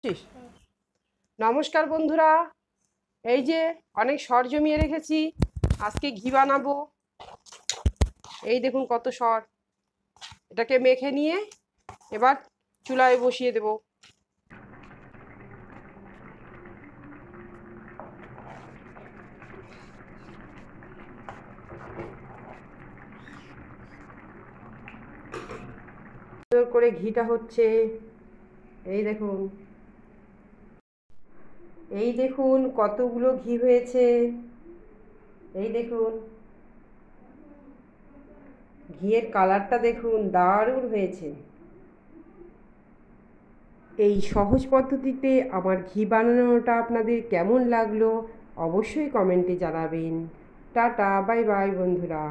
বুঝছিস? নমস্কার বন্ধুরা, এই যে অনেক সর জমিয়ে রেখেছি, আজকে ঘি বানাবো। এই দেখুন কত সর, এটাকে মেখে নিয়ে এবার চুলায় বসিয়ে দেব। সুন্দর করে ঘিটা হচ্ছে, এই দেখুন, এই দেখুন কতগুলো ঘি হয়েছে, এই দেখুন ঘিয়ের কালারটা দেখুন, দারুণ হয়েছে। এই সহজ পদ্ধতিতে আমার ঘি বানানোটা আপনাদের কেমন লাগলো অবশ্যই কমেন্টে জানাবেন। টাটা, বাই বাই বন্ধুরা।